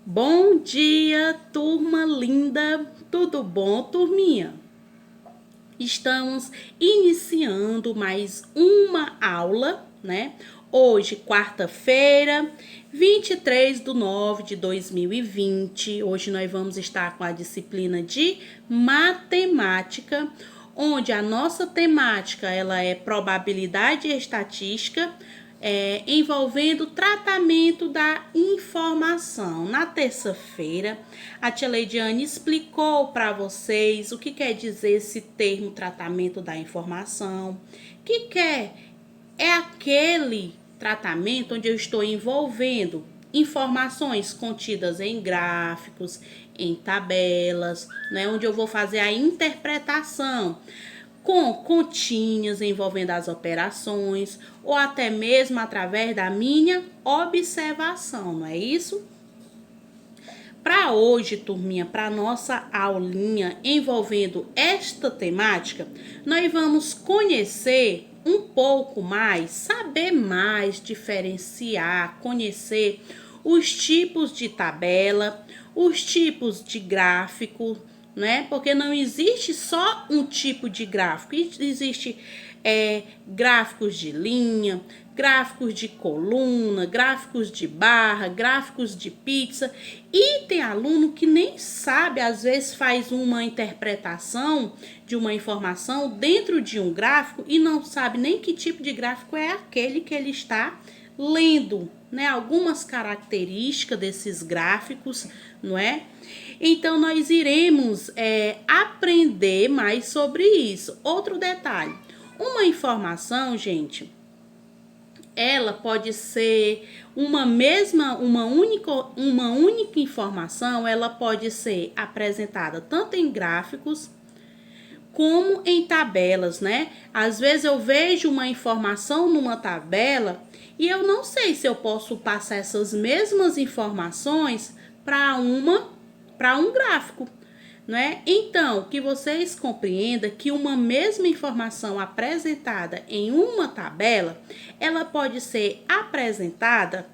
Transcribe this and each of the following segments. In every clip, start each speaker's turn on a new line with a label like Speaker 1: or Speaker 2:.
Speaker 1: Bom dia, turma linda! Tudo bom, turminha? Estamos iniciando mais uma aula, né? Hoje, quarta-feira, 23/9/2020. Hoje nós vamos estar com a disciplina de matemática, onde a nossa temática ela é probabilidade e estatística, envolvendo o tratamento da informação. Na terça-feira, a tia Leidiane explicou para vocês o que quer dizer esse termo tratamento da informação. É aquele tratamento onde eu estou envolvendo informações contidas em gráficos, em tabelas, né, onde eu vou fazer a interpretação com continhas envolvendo as operações ou até mesmo através da minha observação, não é isso? Para hoje, turminha, para nossa aulinha envolvendo esta temática, nós vamos conhecer um pouco mais, saber mais, diferenciar, conhecer os tipos de tabela, os tipos de gráfico, né? Porque não existe só um tipo de gráfico, existe gráficos de linha, gráficos de coluna, gráficos de barra, gráficos de pizza, e tem aluno que nem sabe, às vezes faz uma interpretação de uma informação dentro de um gráfico e não sabe nem que tipo de gráfico é aquele que ele está lendo, né? Algumas características desses gráficos, não é? Então, nós iremos aprender mais sobre isso. Outro detalhe, uma informação, gente, ela pode ser uma única informação, ela pode ser apresentada tanto em gráficos como em tabelas, né? Às vezes eu vejo uma informação numa tabela e eu não sei se eu posso passar essas mesmas informações para um gráfico, né? Então, que vocês compreendam que uma mesma informação apresentada em uma tabela, ela pode ser apresentada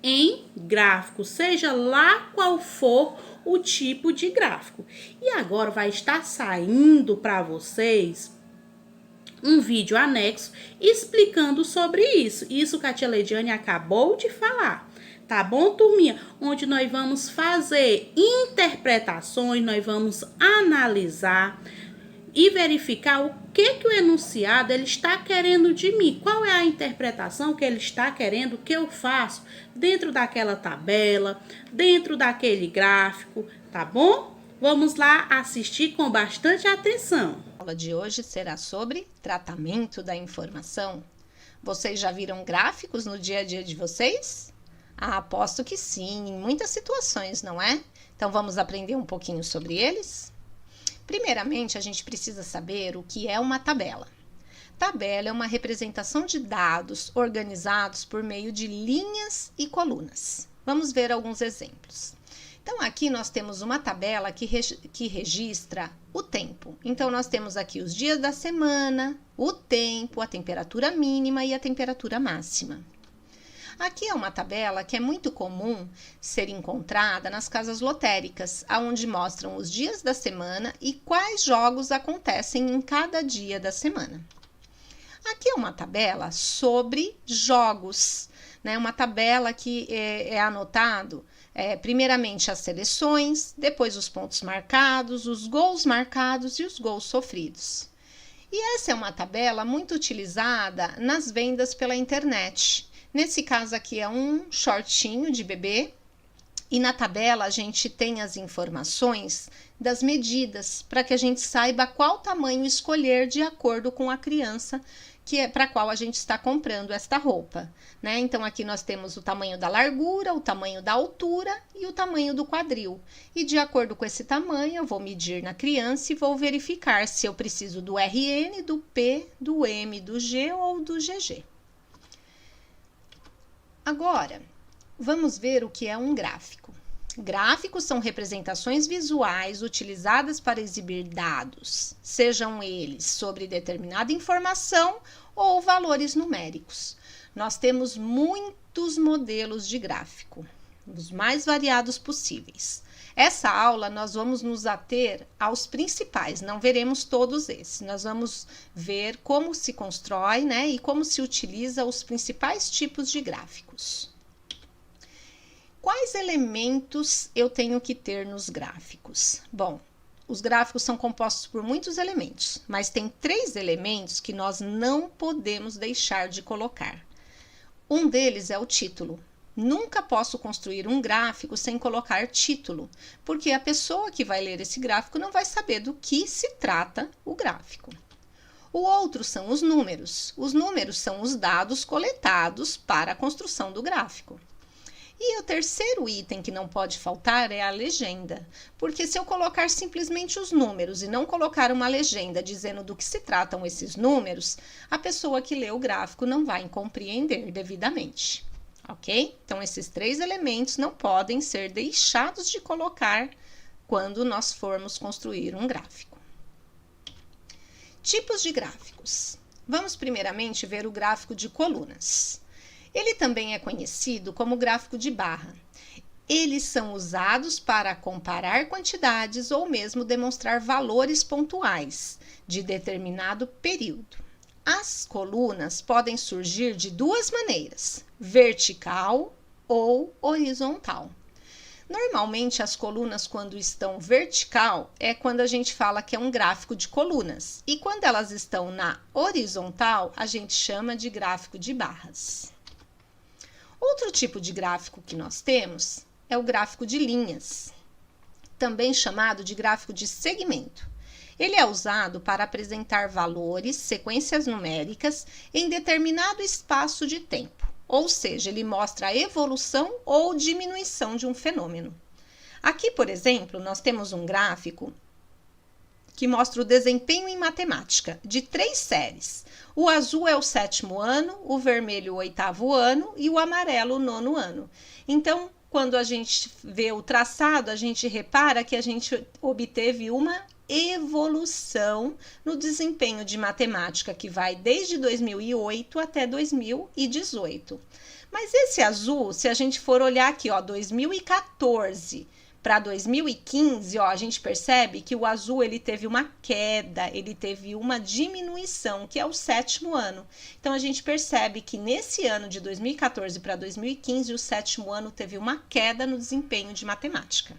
Speaker 1: em gráfico, seja lá qual for o tipo de gráfico. E agora vai estar saindo para vocês um vídeo anexo explicando sobre isso. Isso que a tia Leidiane acabou de falar. Tá bom, turminha? Onde nós vamos fazer interpretações, nós vamos analisar e verificar o que o enunciado ele está querendo de mim. Qual é a interpretação que ele está querendo que eu faço dentro daquela tabela, dentro daquele gráfico, tá bom? Vamos lá assistir com bastante atenção.
Speaker 2: A aula de hoje será sobre tratamento da informação. Vocês já viram gráficos no dia a dia de vocês? Aposto que sim, em muitas situações, não é? Então vamos aprender um pouquinho sobre eles? Primeiramente, a gente precisa saber o que é uma tabela. Tabela é uma representação de dados organizados por meio de linhas e colunas. Vamos ver alguns exemplos. Então, aqui nós temos uma tabela que registra o tempo. Então, nós temos aqui os dias da semana, o tempo, a temperatura mínima e a temperatura máxima. Aqui é uma tabela que é muito comum ser encontrada nas casas lotéricas, onde mostram os dias da semana e quais jogos acontecem em cada dia da semana. Aqui é uma tabela sobre jogos, né? Uma tabela que é anotado primeiramente as seleções, depois os pontos marcados, os gols marcados e os gols sofridos. E essa é uma tabela muito utilizada nas vendas pela internet. Nesse caso aqui é um shortinho de bebê e na tabela a gente tem as informações das medidas para que a gente saiba qual tamanho escolher de acordo com a criança para a qual a gente está comprando esta roupa, né? Então aqui nós temos o tamanho da largura, o tamanho da altura e o tamanho do quadril. E de acordo com esse tamanho eu vou medir na criança e vou verificar se eu preciso do RN, do P, do M, do G ou do GG. Agora, vamos ver o que é um gráfico. Gráficos são representações visuais utilizadas para exibir dados, sejam eles sobre determinada informação ou valores numéricos. Nós temos muitos modelos de gráfico. os mais variados possíveis. Essa aula nós vamos nos ater aos principais, não veremos todos esses. Nós vamos ver como se constrói, né, e como se utiliza os principais tipos de gráficos. Quais elementos eu tenho que ter nos gráficos? Bom, os gráficos são compostos por muitos elementos, mas tem 3 elementos que nós não podemos deixar de colocar. Um deles é o título. Nunca posso construir um gráfico sem colocar título, porque a pessoa que vai ler esse gráfico não vai saber do que se trata o gráfico. O outro são os números. Os números são os dados coletados para a construção do gráfico. E o terceiro item que não pode faltar é a legenda, porque se eu colocar simplesmente os números e não colocar uma legenda dizendo do que se tratam esses números, a pessoa que lê o gráfico não vai compreender devidamente. Ok? Então, esses 3 elementos não podem ser deixados de colocar quando nós formos construir um gráfico. Tipos de gráficos. Vamos primeiramente ver o gráfico de colunas. Ele também é conhecido como gráfico de barra. Eles são usados para comparar quantidades ou mesmo demonstrar valores pontuais de determinado período. As colunas podem surgir de 2 maneiras, vertical ou horizontal. Normalmente, as colunas, quando estão vertical, é quando a gente fala que é um gráfico de colunas. E quando elas estão na horizontal, a gente chama de gráfico de barras. Outro tipo de gráfico que nós temos é o gráfico de linhas, também chamado de gráfico de segmento. Ele é usado para apresentar valores, sequências numéricas, em determinado espaço de tempo, ou seja, ele mostra a evolução ou diminuição de um fenômeno. Aqui, por exemplo, nós temos um gráfico que mostra o desempenho em matemática de 3 séries. O azul é o 7º ano, o vermelho o 8º ano e o amarelo o 9º ano. Então, quando a gente vê o traçado, a gente repara que a gente obteve uma evolução no desempenho de matemática que vai desde 2008 até 2018. Mas esse azul, se a gente for olhar aqui, ó, 2014 para 2015, ó, a gente percebe que o azul ele teve uma queda, ele teve uma diminuição, que é o 7º ano. Então, a gente percebe que nesse ano de 2014 para 2015, o 7º ano teve uma queda no desempenho de matemática.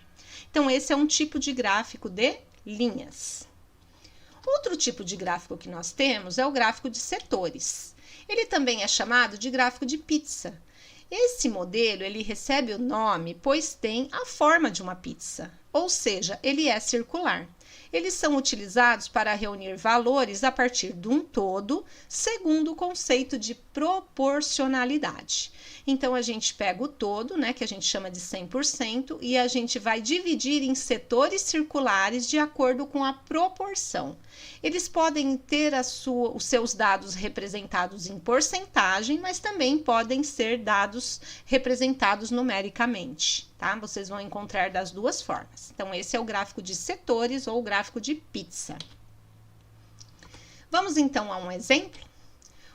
Speaker 2: Então, esse é um tipo de gráfico de linhas. Outro tipo de gráfico que nós temos é o gráfico de setores. Ele também é chamado de gráfico de pizza. Esse modelo ele recebe o nome pois tem a forma de uma pizza, ou seja, ele é circular. Eles são utilizados para reunir valores a partir de um todo, segundo o conceito de proporcionalidade. Então, a gente pega o todo, né, que a gente chama de 100%, e a gente vai dividir em setores circulares de acordo com a proporção. Eles podem ter os seus dados representados em porcentagem, mas também podem ser dados representados numericamente, tá? Vocês vão encontrar das 2 formas. Então, esse é o gráfico de setores ou o gráfico de pizza. Vamos então a um exemplo?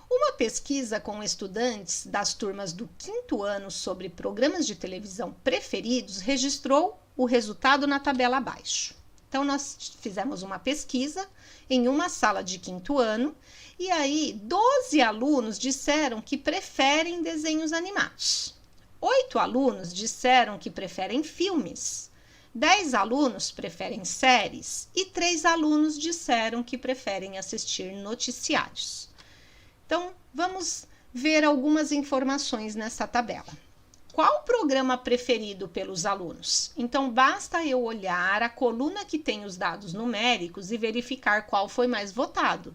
Speaker 2: Uma pesquisa com estudantes das turmas do 5º ano sobre programas de televisão preferidos registrou o resultado na tabela abaixo. Então, nós fizemos uma pesquisa em uma sala de 5º ano e aí 12 alunos disseram que preferem desenhos animados. 8 alunos disseram que preferem filmes. 10 alunos preferem séries e 3 alunos disseram que preferem assistir noticiários. Então, vamos ver algumas informações nessa tabela. Qual o programa preferido pelos alunos? Então, basta eu olhar a coluna que tem os dados numéricos e verificar qual foi mais votado.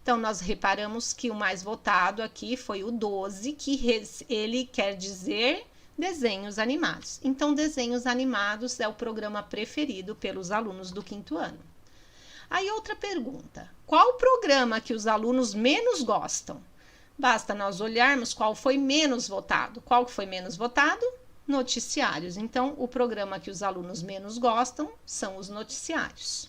Speaker 2: Então, nós reparamos que o mais votado aqui foi o 12, que ele quer dizer desenhos animados. Então, desenhos animados é o programa preferido pelos alunos do 5º ano. Aí, outra pergunta. Qual o programa que os alunos menos gostam? Basta nós olharmos qual foi menos votado. Qual que foi menos votado? Noticiários. Então, o programa que os alunos menos gostam são os noticiários.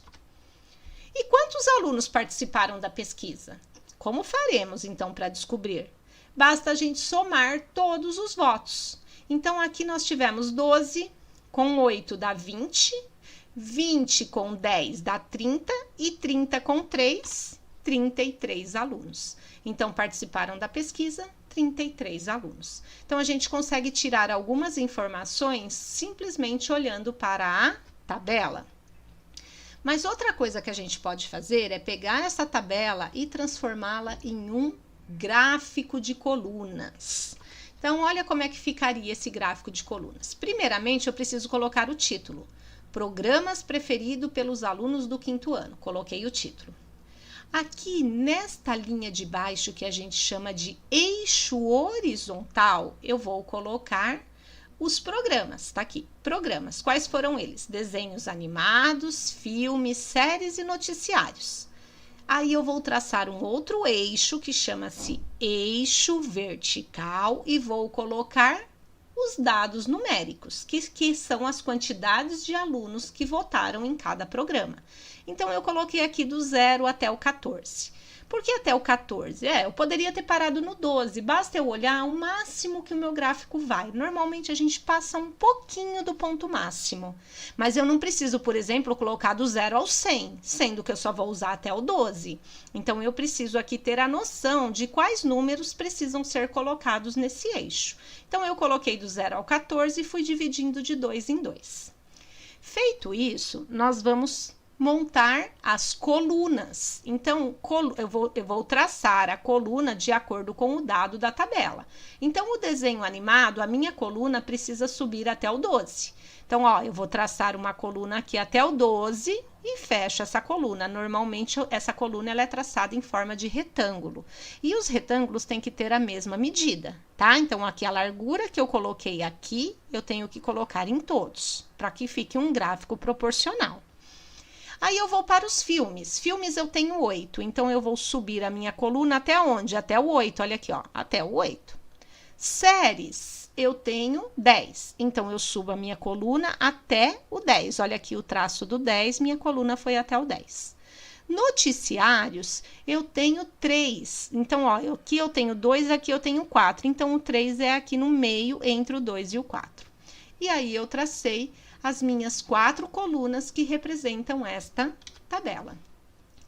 Speaker 2: E quantos alunos participaram da pesquisa? Como faremos, então, para descobrir? Basta a gente somar todos os votos. Então, aqui nós tivemos 12 com 8 dá 20, 20 com 10 dá 30 e 30 com 3, 33 alunos. Então, participaram da pesquisa 33 alunos. Então, a gente consegue tirar algumas informações simplesmente olhando para a tabela. Mas outra coisa que a gente pode fazer é pegar essa tabela e transformá-la em um gráfico de colunas. Então, olha como é que ficaria esse gráfico de colunas. Primeiramente, eu preciso colocar o título. Programas preferidos pelos alunos do 5º ano. Coloquei o título. Aqui, nesta linha de baixo, que a gente chama de eixo horizontal, eu vou colocar os programas. Tá aqui, programas. Quais foram eles? Desenhos animados, filmes, séries e noticiários. Aí eu vou traçar um outro eixo que chama-se eixo vertical e vou colocar os dados numéricos, que são as quantidades de alunos que votaram em cada programa. Então, eu coloquei aqui do 0 até o 14. Por que até o 14? Eu poderia ter parado no 12, basta eu olhar o máximo que o meu gráfico vai. Normalmente, a gente passa um pouquinho do ponto máximo, mas eu não preciso, por exemplo, colocar do 0 ao 100, sendo que eu só vou usar até o 12. Então, eu preciso aqui ter a noção de quais números precisam ser colocados nesse eixo. Então, eu coloquei do 0 ao 14 e fui dividindo de 2 em 2. Feito isso, nós vamos montar as colunas. Então, eu vou traçar a coluna de acordo com o dado da tabela. Então, o desenho animado, a minha coluna precisa subir até o 12. Então, eu vou traçar uma coluna aqui até o 12 e fecho essa coluna. Normalmente, essa coluna ela é traçada em forma de retângulo. E os retângulos têm que ter a mesma medida, tá? Então, aqui a largura que eu coloquei aqui, eu tenho que colocar em todos, para que fique um gráfico proporcional. Aí eu vou para os filmes. Filmes eu tenho 8, então eu vou subir a minha coluna até onde? Até o 8, olha aqui, até o 8. Séries eu tenho 10, então eu subo a minha coluna até o 10. Olha aqui o traço do 10, minha coluna foi até o 10. Noticiários eu tenho 3, então aqui eu tenho 2, aqui eu tenho 4, então o 3 é aqui no meio entre o 2 e o 4. E aí eu tracei as minhas 4 colunas que representam esta tabela.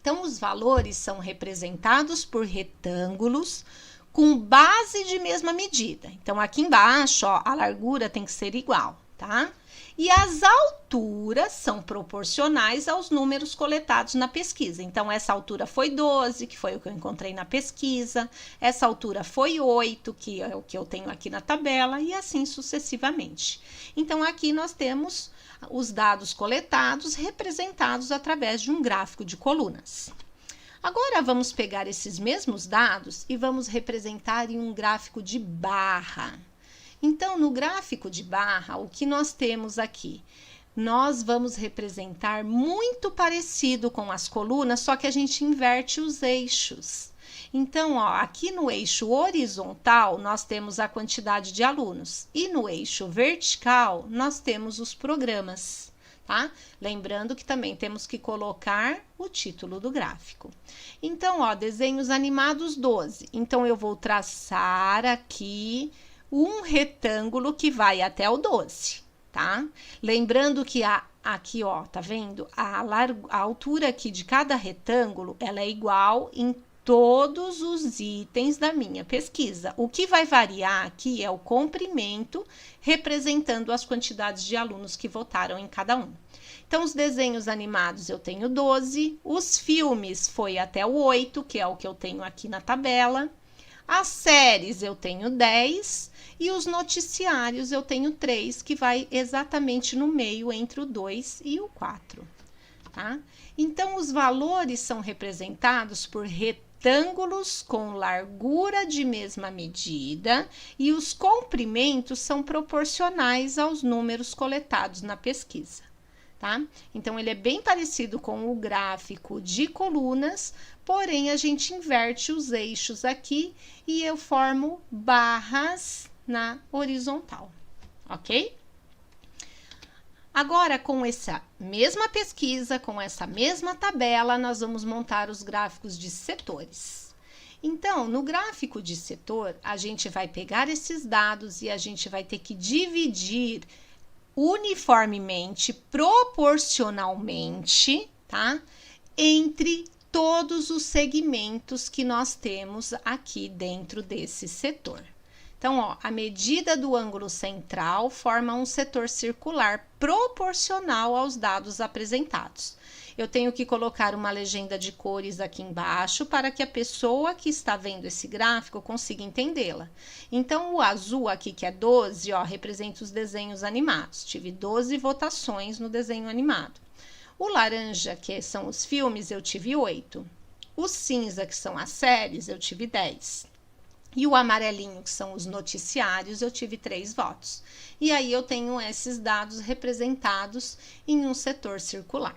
Speaker 2: Então, os valores são representados por retângulos com base de mesma medida. Então, aqui embaixo, a largura tem que ser igual, tá? E as alturas são proporcionais aos números coletados na pesquisa. Então, essa altura foi 12, que foi o que eu encontrei na pesquisa. Essa altura foi 8, que é o que eu tenho aqui na tabela, e assim sucessivamente. Então, aqui nós temos os dados coletados representados através de um gráfico de colunas. Agora, vamos pegar esses mesmos dados e vamos representar em um gráfico de barra. Então, no gráfico de barra, o que nós temos aqui? Nós vamos representar muito parecido com as colunas, só que a gente inverte os eixos. Então, aqui no eixo horizontal, nós temos a quantidade de alunos. E no eixo vertical, nós temos os programas, tá? Lembrando que também temos que colocar o título do gráfico. Então, desenhos animados 12. Então, eu vou traçar aqui um retângulo que vai até o 12, tá? Lembrando que aqui, tá vendo? A altura aqui de cada retângulo, ela é igual em todos os itens da minha pesquisa. O que vai variar aqui é o comprimento, representando as quantidades de alunos que votaram em cada um. Então, os desenhos animados eu tenho 12, os filmes foi até o 8, que é o que eu tenho aqui na tabela. As séries eu tenho 10 e os noticiários eu tenho 3, que vai exatamente no meio entre o 2 e o 4, tá? Então, os valores são representados por retângulos com largura de mesma medida e os comprimentos são proporcionais aos números coletados na pesquisa, tá? Então, ele é bem parecido com o gráfico de colunas, porém, a gente inverte os eixos aqui e eu formo barras na horizontal, ok? Agora, com essa mesma pesquisa, com essa mesma tabela, nós vamos montar os gráficos de setores. Então, no gráfico de setor, a gente vai pegar esses dados e a gente vai ter que dividir uniformemente, proporcionalmente, tá? Entre todos os segmentos que nós temos aqui dentro desse setor. Então, ó, a medida do ângulo central forma um setor circular proporcional aos dados apresentados. Eu tenho que colocar uma legenda de cores aqui embaixo para que a pessoa que está vendo esse gráfico consiga entendê-la. Então, o azul aqui, que é 12, ó, representa os desenhos animados. Tive 12 votações no desenho animado. O laranja, que são os filmes, eu tive 8. O cinza, que são as séries, eu tive 10. E o amarelinho, que são os noticiários, eu tive 3 votos. E aí eu tenho esses dados representados em um setor circular.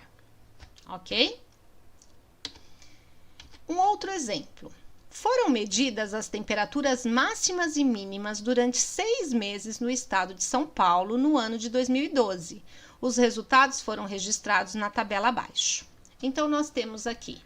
Speaker 2: Ok? Um outro exemplo. Foram medidas as temperaturas máximas e mínimas durante 6 meses no estado de São Paulo no ano de 2012. Os resultados foram registrados na tabela abaixo. Então, nós temos aqui,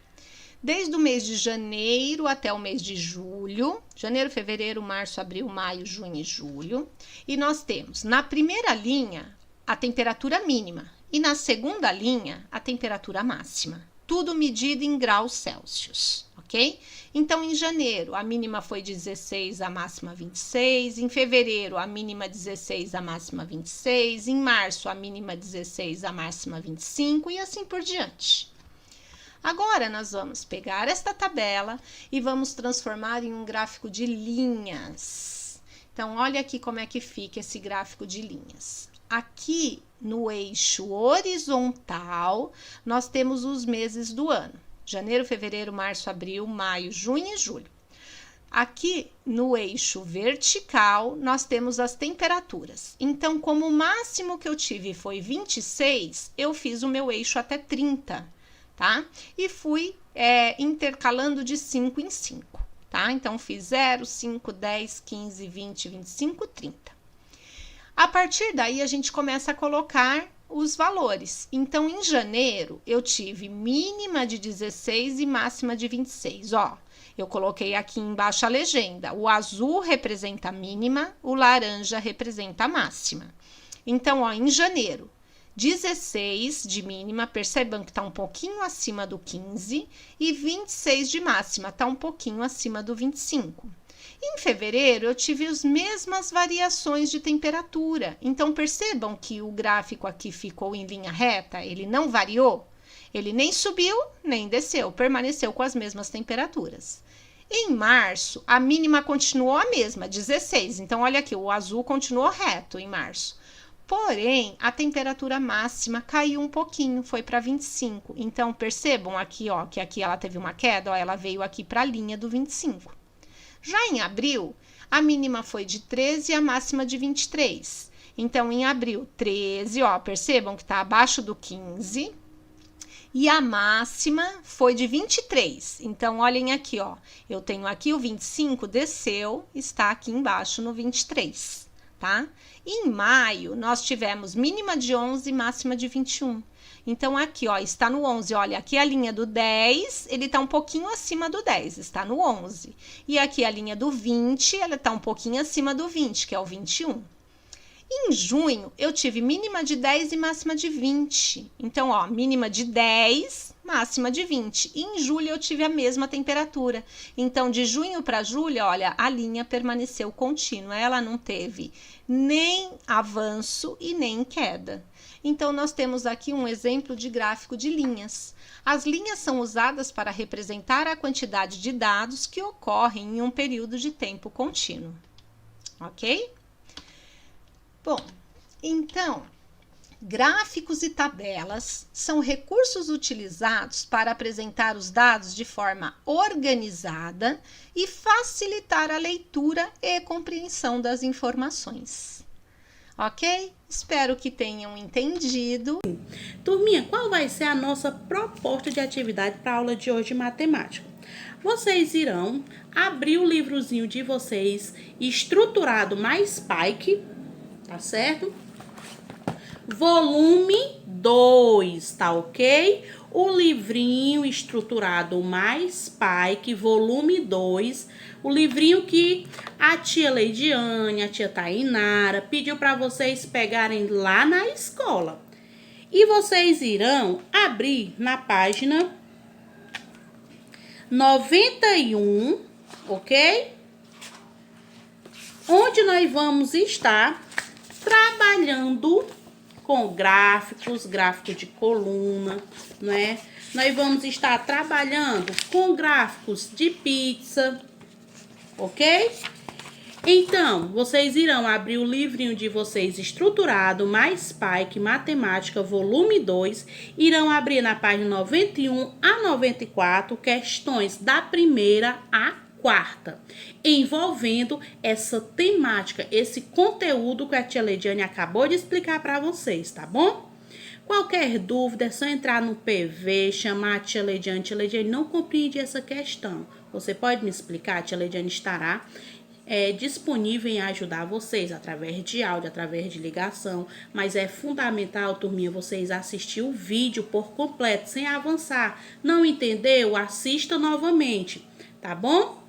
Speaker 2: desde o mês de janeiro até o mês de julho, janeiro, fevereiro, março, abril, maio, junho e julho. E nós temos, na primeira linha, a temperatura mínima e na segunda linha, a temperatura máxima. Tudo medido em graus Celsius, ok? Então, em janeiro, a mínima foi 16, a máxima 26. Em fevereiro, a mínima 16, a máxima 26. Em março, a mínima 16, a máxima 25 e assim por diante. Agora, nós vamos pegar esta tabela e vamos transformar em um gráfico de linhas. Então, olha aqui como é que fica esse gráfico de linhas. Aqui, no eixo horizontal, nós temos os meses do ano. Janeiro, fevereiro, março, abril, maio, junho e julho. Aqui, no eixo vertical, nós temos as temperaturas. Então, como o máximo que eu tive foi 26, eu fiz o meu eixo até 30, tá? E fui intercalando de 5 em 5, tá? Então, fiz 0, 5, 10, 15, 20, 25, 30. A partir daí, a gente começa a colocar os valores. Então, em janeiro, eu tive mínima de 16 e máxima de 26. Ó, eu coloquei aqui embaixo a legenda. O azul representa a mínima, o laranja representa a máxima. Então, ó, em janeiro, 16 de mínima, percebam que está um pouquinho acima do 15, e 26 de máxima, está um pouquinho acima do 25. Em fevereiro, eu tive as mesmas variações de temperatura. Então, percebam que o gráfico aqui ficou em linha reta, ele não variou. Ele nem subiu, nem desceu, permaneceu com as mesmas temperaturas. Em março, a mínima continuou a mesma, 16. Então, olha aqui, o azul continuou reto em março. Porém, a temperatura máxima caiu um pouquinho, foi para 25. Então, percebam aqui, ó, que aqui ela teve uma queda, ó, ela veio aqui para a linha do 25. Já em abril, a mínima foi de 13 e a máxima de 23. Então, em abril, 13, ó, percebam que está abaixo do 15. E a máxima foi de 23. Então, olhem aqui, ó. Eu tenho aqui o 25, desceu, está aqui embaixo no 23, tá? Em maio, nós tivemos mínima de 11 e máxima de 21. Então, aqui, ó, está no 11. Olha, aqui a linha do 10, ele está um pouquinho acima do 10, está no 11. E aqui a linha do 20, ela está um pouquinho acima do 20, que é o 21. Em junho, eu tive mínima de 10 e máxima de 20. Então, ó, mínima de 10, máxima de 20. E em julho, eu tive a mesma temperatura. Então, de junho para julho, olha, a linha permaneceu contínua. Ela não teve nem avanço e nem queda. Então, nós temos aqui um exemplo de gráfico de linhas. As linhas são usadas para representar a quantidade de dados que ocorrem em um período de tempo contínuo. Ok? Bom, então, gráficos e tabelas são recursos utilizados para apresentar os dados de forma organizada e facilitar a leitura e compreensão das informações. Ok? Espero que tenham entendido.
Speaker 1: Turminha, qual vai ser a nossa proposta de atividade para a aula de hoje de matemática? Vocês irão abrir o livrozinho de vocês estruturado mais Spike, tá certo? Volume 2, tá ok? o livrinho estruturado mais Pike, volume 2, o livrinho que a tia Leidiane, a tia Tainara pediu para vocês pegarem lá na escola. E vocês irão abrir na página 91, ok? Onde nós vamos estar trabalhando com gráficos, gráfico de coluna, né? Nós vamos estar trabalhando com gráficos de pizza, ok? Então, vocês irão abrir o livrinho de vocês estruturado, mais Pike, Matemática, volume 2. Irão abrir na página 91 a 94, questões da primeira à quarta, envolvendo essa temática, esse conteúdo que a tia Leidiane acabou de explicar para vocês, tá bom? Qualquer dúvida é só entrar no PV, chamar a tia Leidiane. Tia Leidiane, não compreende essa questão. Você pode me explicar? A tia Leidiane estará disponível em ajudar vocês através de áudio, através de ligação, mas é fundamental, turminha, vocês assistir o vídeo por completo, sem avançar. Não entendeu? Assista novamente, tá bom?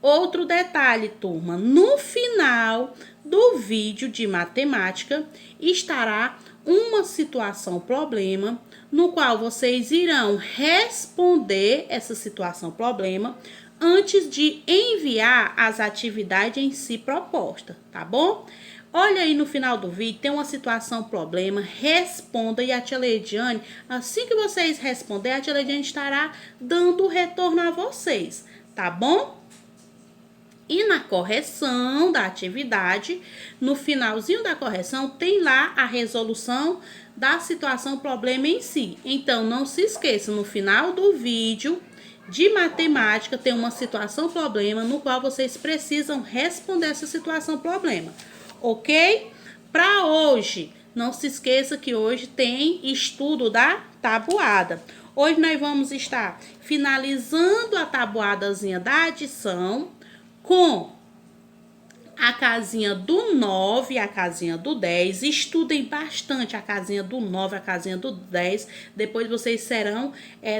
Speaker 1: Outro detalhe, turma, no final do vídeo de matemática estará uma situação problema, no qual vocês irão responder essa situação problema antes de enviar as atividades em si propostas, tá bom? Olha aí no final do vídeo, tem uma situação problema, responda e a tia Leidiane, assim que vocês responderem, a tia Leidiane estará dando o retorno a vocês, tá bom? E na correção da atividade, no finalzinho da correção, tem lá a resolução da situação problema em si. Então, não se esqueça, no final do vídeo de matemática, tem uma situação problema no qual vocês precisam responder essa situação problema, ok? Para hoje, não se esqueça que hoje tem estudo da tabuada. Hoje nós vamos estar finalizando a tabuadazinha da adição com a casinha do 9 e a casinha do 10. Estudem bastante a casinha do 9 e a casinha do 10. Depois vocês serão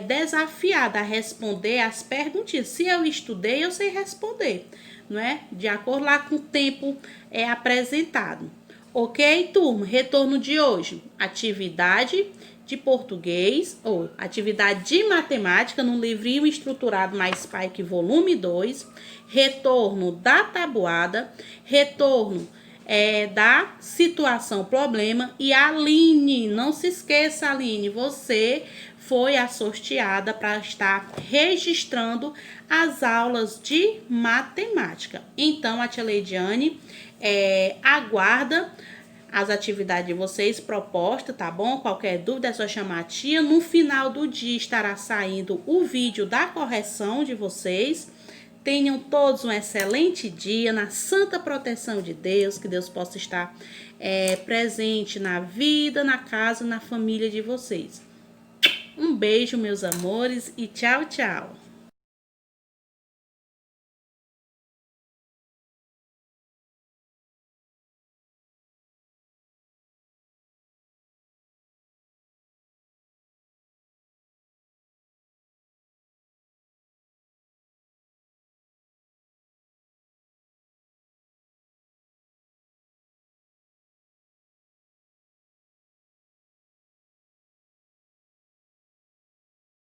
Speaker 1: desafiados a responder as perguntinhas. Se eu estudei, eu sei responder, não é? De acordo lá com o tempo apresentado. Ok, turma? Retorno de hoje. Atividade de português, ou atividade de matemática no livrinho estruturado mais Pike, volume 2, retorno da tabuada, retorno da situação problema. E Aline, não se esqueça, Aline, você foi a sorteada para estar registrando as aulas de matemática. Então, a tia Leidiane aguarda as atividades de vocês propostas, tá bom? Qualquer dúvida é só chamar a tia. No final do dia estará saindo o vídeo da correção de vocês. Tenham todos um excelente dia, na santa proteção de Deus, que Deus possa estar presente na vida, na casa, na família de vocês. Um beijo, meus amores, e tchau, tchau!